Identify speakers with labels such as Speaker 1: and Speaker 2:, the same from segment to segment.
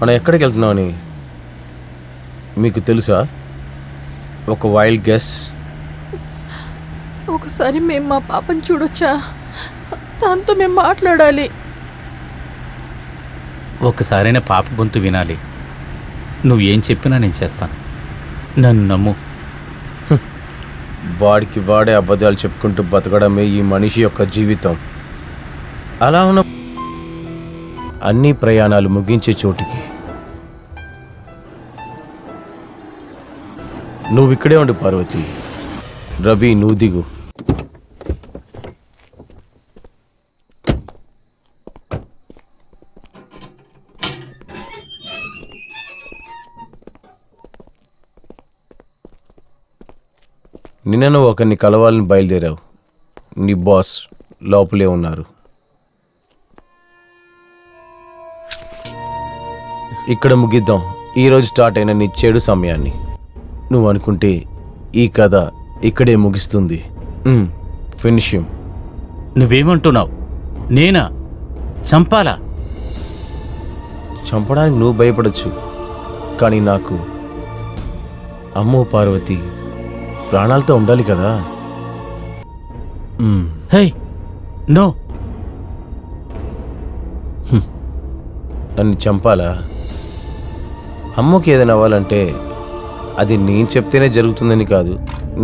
Speaker 1: మనం ఎక్కడికి వెళ్తున్నామని మీకు తెలుసా? ఒక వైల్డ్ గెస్.
Speaker 2: ఒకసారి మేము మా పాపని చూడొచ్చా? దాంతో మేము మాట్లాడాలి.
Speaker 3: ఒకసారైనా పాప గొంతు వినాలి. నువ్వేం చెప్పినా నేను చేస్తాను, నన్ను నమ్ము.
Speaker 1: వాడికి వాడే అబద్ధాలు చెప్పుకుంటూ బతకడమే ఈ మనిషి యొక్క జీవితం. అలా ఉన్న అన్ని ప్రయాణాలు ముగించే చోటికి నువ్వు ఇక్కడే ఉండు పార్వతి. రవి, నువ్వు దిగు. నిన్న నువ్వు ఒకరిని కలవాలని బయలుదేరావు. నీ బాస్ లోపలే ఉన్నారు. ఇక్కడ ముగిద్దాం ఈరోజు స్టార్ట్ అయిన నీ చెడు సమయాన్ని. నువ్వు అనుకుంటే ఈ కథ ఇక్కడే ముగిస్తుంది. Finish him.
Speaker 3: నువ్వేమంటున్నావు? నేనా చంపాలా?
Speaker 1: చంపడానికి నువ్వు భయపడచ్చు, కానీ నాకు అమ్మో పార్వతి ప్రాణాలతో ఉండాలి కదా.
Speaker 3: హే, నో.
Speaker 1: నన్ను చంపాలా? అమ్మకి ఏదైనా అవ్వాలంటే అది నేను చెప్తేనే జరుగుతుందని కాదు.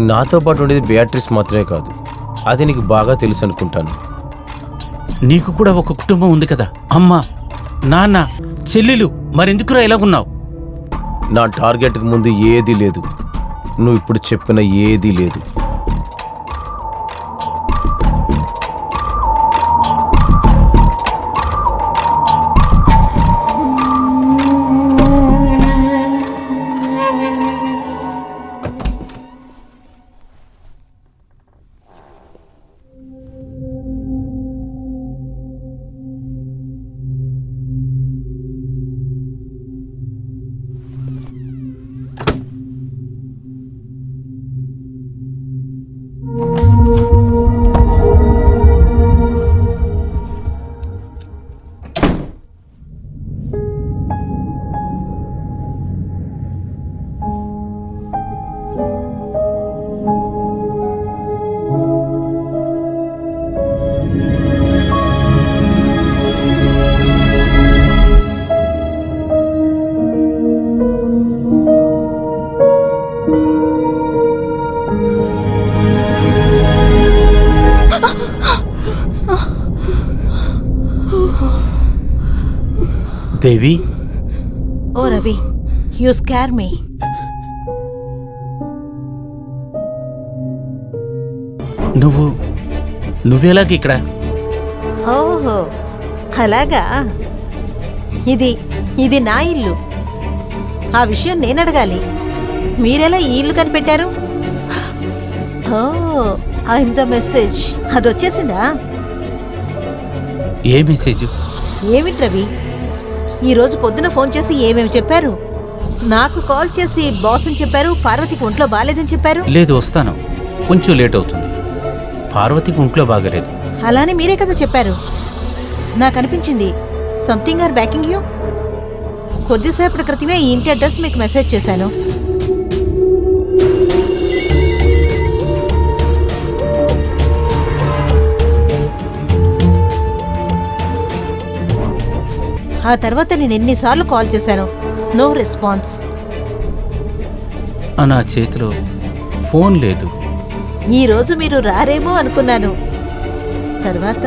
Speaker 1: నాతో పాటు ఉండేది బేట్రిస్ మాత్రమే కాదు. అది నీకు బాగా తెలుసు అనుకుంటాను.
Speaker 3: నీకు కూడా ఒక కుటుంబం ఉంది కదా, అమ్మ, నాన్న, చెల్లెలు. మరెందుకురా ఇలాగున్నావు?
Speaker 1: నా టార్గెట్కి ముందు ఏదీ లేదు. నువ్వు ఇప్పుడు చెప్పిన ఏదీ లేదు.
Speaker 3: దేవి,
Speaker 4: ఓ రవి, యు స్కేర్ మీ.
Speaker 3: నువ్వెలాగ ఇక్కడ?
Speaker 4: ఓహో, అలాగా. ఇది నా ఇల్లు. ఆ విషయం నేను అడగాలి. మీరెలా ఈ ఇల్లు కనిపెట్టారు? ఓ, ఐఎమ్ ద మెసేజ్. అదొచ్చేసిందా?
Speaker 3: ఏ మెసేజ్?
Speaker 4: ఏమిటి రవి, ఈరోజు పొద్దున ఫోన్ చేసి ఏమేమి చెప్పారు? నాకు కాల్ చేసి బాస్ అని చెప్పారు, పార్వతికి ఒంట్లో బాగాలేదని చెప్పారు.
Speaker 3: లేదు, వస్తాను, కొంచెం లేట్ అవుతుంది. పార్వతికి ఒంట్లో బాగలేదు.
Speaker 4: అలానే మీరే కదా చెప్పారు. నాకు అనిపించింది సంథింగ్ ఆర్ బ్యాకింగ్ యూ. కొద్దిసేపటి క్రితమే ఈ ఇంటి అడ్రస్ మీకు మెసేజ్ చేశాను. ఆ తర్వాత నేను ఎన్నిసార్లు కాల్ చేశాను, నో రెస్పాన్స్.
Speaker 3: నా చేతిలో ఫోన్ లేదు.
Speaker 4: ఈరోజు మీరు రారేమో అనుకున్నాను. తర్వాత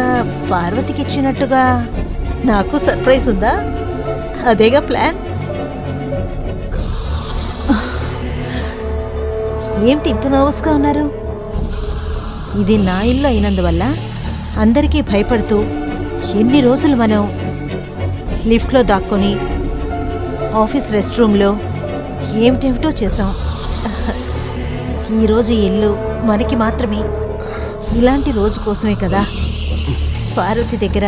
Speaker 4: పార్వతికి ఇచ్చినట్టుగా నాకు సర్ప్రైజ్ ఉందా? అదేగా ప్లాన్. ఏమిటి ఇంత నర్వస్గా ఉన్నారు? ఇది నా ఇల్లు అయినందువల్ల అందరికీ భయపడుతూ ఎన్ని రోజులు మనం లిఫ్ట్లో దాక్కొని ఆఫీస్ రెస్ట్ రూమ్లో ఏమిటేమిటో చేశాం. ఈరోజు ఇల్లు మనకి మాత్రమే. ఇలాంటి రోజు కోసమే కదా పార్వతి దగ్గర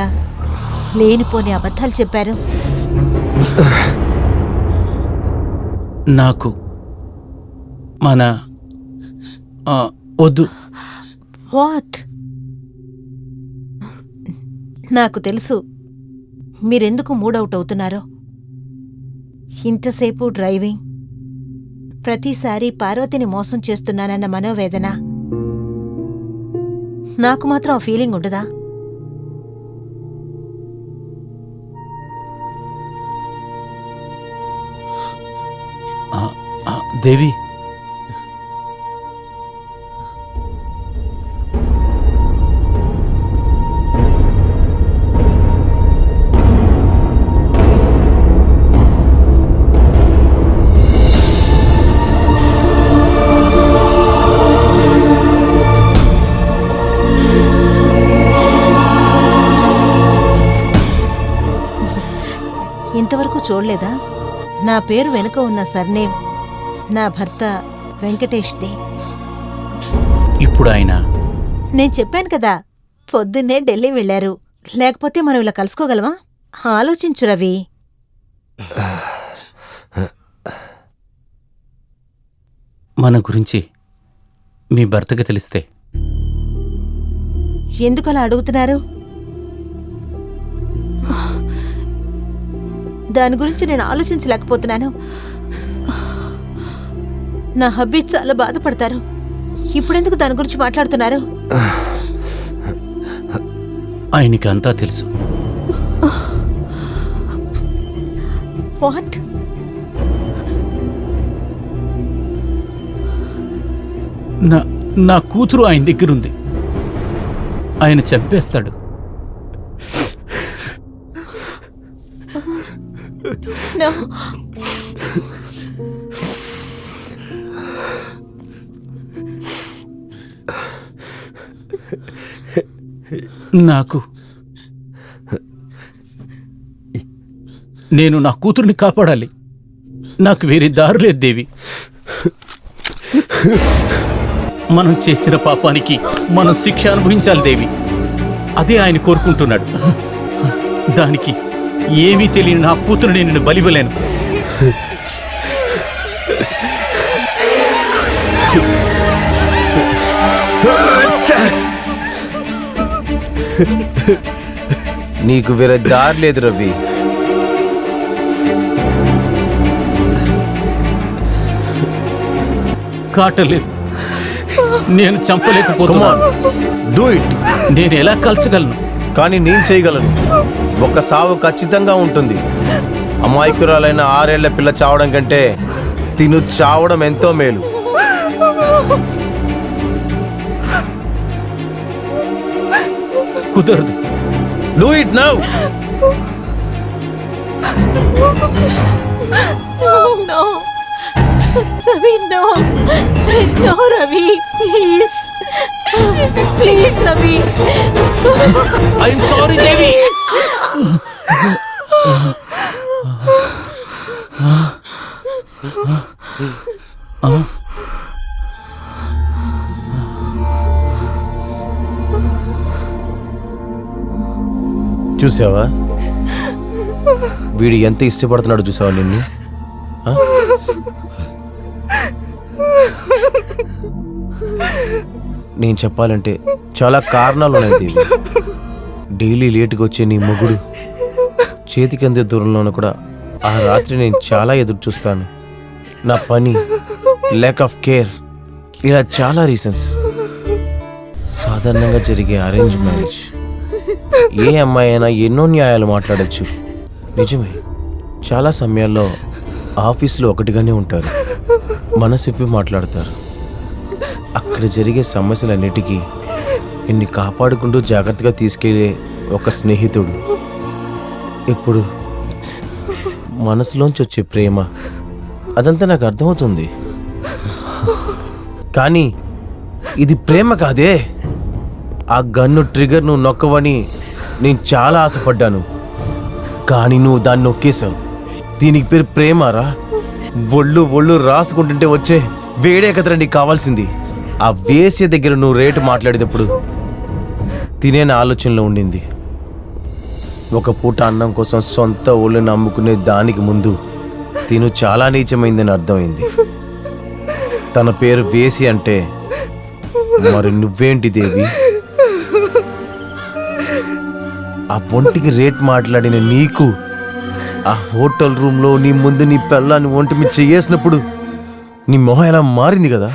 Speaker 4: లేనిపోని అబద్ధాలు చెప్పారు.
Speaker 3: నాకు మన వద్దు.
Speaker 4: వాట్? నాకు తెలుసు మీరెందుకు మూడౌట్ అవుతున్నారో. ఇంతసేపు డ్రైవింగ్, ప్రతిసారి పార్వతిని మోసం చేస్తున్నానన్న మనోవేదన. నాకు మాత్రం ఆ ఫీలింగ్ ఉండదా?
Speaker 3: దేవి,
Speaker 4: ఇంతవరకు చూడలేదా? నా పేరు వెనుక ఉన్న సర్నేమ్ నా భర్త వెంకటేష్ది.
Speaker 3: ఇప్పుడు ఆయన
Speaker 4: నేను చెప్పాను కదా, పొద్దున్నే ఢిల్లీ వెళ్లారు. లేకపోతే మనం ఇలా కలుసుకోగలమా? ఆలోచించు రవి.
Speaker 3: మన గురించి మీ భర్తకి తెలిస్తే?
Speaker 4: ఎందుకలా అడుగుతున్నారు? దాని గురించి నేను ఆలోచించలేకపోతున్నాను. నా హబ్బీ చాలా బాధపడతారు. ఇప్పుడెందుకు దాని గురించి మాట్లాడుతున్నారు?
Speaker 3: ఆయనకి అంతా తెలుసు.
Speaker 4: వాట్?
Speaker 3: నా కూతురు ఆయన దగ్గరుంది. ఆయన చంపేస్తాడు.
Speaker 4: No.
Speaker 3: నేను నా కూతుర్ని కాపాడాలి. నాకు వేరే దారి లేదు దేవి. మనం చేసిన పాపానికి మనం శిక్ష అనుభవించాలి దేవి. అదే ఆయన కోరుకుంటున్నాడు. దానికి ఏమీ తెలియని నా కూతురుని నేను బలివ్వలేను.
Speaker 1: నీకు వేరే దారి లేదు రవి.
Speaker 3: కాటలేదు. నేను చంపలేకపోతున్నాను.
Speaker 1: Do it.
Speaker 3: నేను ఎలా కాల్చగలను?
Speaker 1: కానీ నేను చేయగలను. ఒక సావు ఖచ్చితంగా ఉంటుంది. అమాయకురాలైన 6 ఏళ్ల పిల్ల చావడం కంటే తిను చావడం ఎంతో మేలు.
Speaker 3: కుదరదు.
Speaker 1: Do it now.
Speaker 4: No. Ravi, no. No, Ravi, please. Please, Ravi.
Speaker 3: I'm sorry Devi.
Speaker 1: చూసావా వీడు ఎంత ఇష్టపడుతున్నాడు? చూసావా నిన్ను? నేను చెప్పాలంటే చాలా కారణాలు ఉన్నాయి దేవి. డైలీ లేటుగా వచ్చే నీ మొగుడు చేతికి అందే దూరంలోనూ కూడా ఆ రాత్రి నేను చాలా ఎదురు చూస్తాను. నా పని, ల్యాక్ ఆఫ్ కేర్, ఇలా చాలా రీజన్స్. సాధారణంగా జరిగే అరేంజ్ మ్యారేజ్ ఏ అమ్మాయి అయినా ఎన్నో న్యాయాలు మాట్లాడచ్చు. నిజమే, చాలా సమయాల్లో ఆఫీస్లో ఒకటిగానే ఉంటారు, మనసిప్పి మాట్లాడతారు. అక్కడ జరిగే సమస్యలన్నిటికీ నిన్ను కాపాడుకుంటూ జాగ్రత్తగా తీసుకెళ్లే ఒక స్నేహితుడు. ఇప్పుడు మనసులోంచి వచ్చే ప్రేమ, అదంతా నాకు అర్థమవుతుంది. కానీ ఇది ప్రేమ కాదే. ఆ గన్ను ట్రిగర్ నువ్వు నొక్కవని నేను చాలా ఆశపడ్డాను, కానీ నువ్వు దాన్ని నొక్కేశావు. దీనికి పేరు ప్రేమారా? ఒళ్ళు రాసుకుంటుంటే వచ్చే వేడే కదరా నీకు కావాల్సింది. ఆ వేసే దగ్గర నువ్వు రేటు మాట్లాడేటప్పుడు తినే ఆలోచనలో ఉండింది. ఒక పూట అన్నం కోసం సొంత ఒళ్ళుని అమ్ముకునే దానికి ముందు తిను చాలా నీచమైందని అర్థమైంది. తన పేరు వేసి అంటే మరి నువ్వేంటి దేవి? ఆ ఒంటికి రేట్ మాట్లాడిన నీకు ఆ హోటల్ రూమ్లో నీ ముందు నీ పెళ్ళాన్ని ఒంటి మీద చేసినప్పుడు నీ మొహం ఎలా మారింది కదా,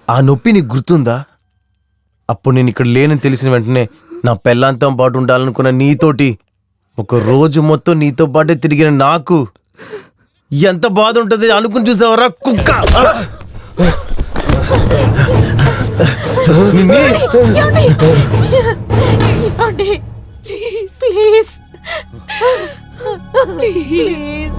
Speaker 1: ఆ నొప్పి నీకు గుర్తుందా? అప్పుడు నేను ఇక్కడ లేనని తెలిసిన వెంటనే నా పెళ్ళాంతం పాటు ఉండాలనుకున్న నీతోటి ఒక రోజు మొత్తం నీతో పాటే తిరిగిన నాకు ఎంత బాధ ఉంటుంది అనుకుని చూసావరా కుక్క.
Speaker 4: Please please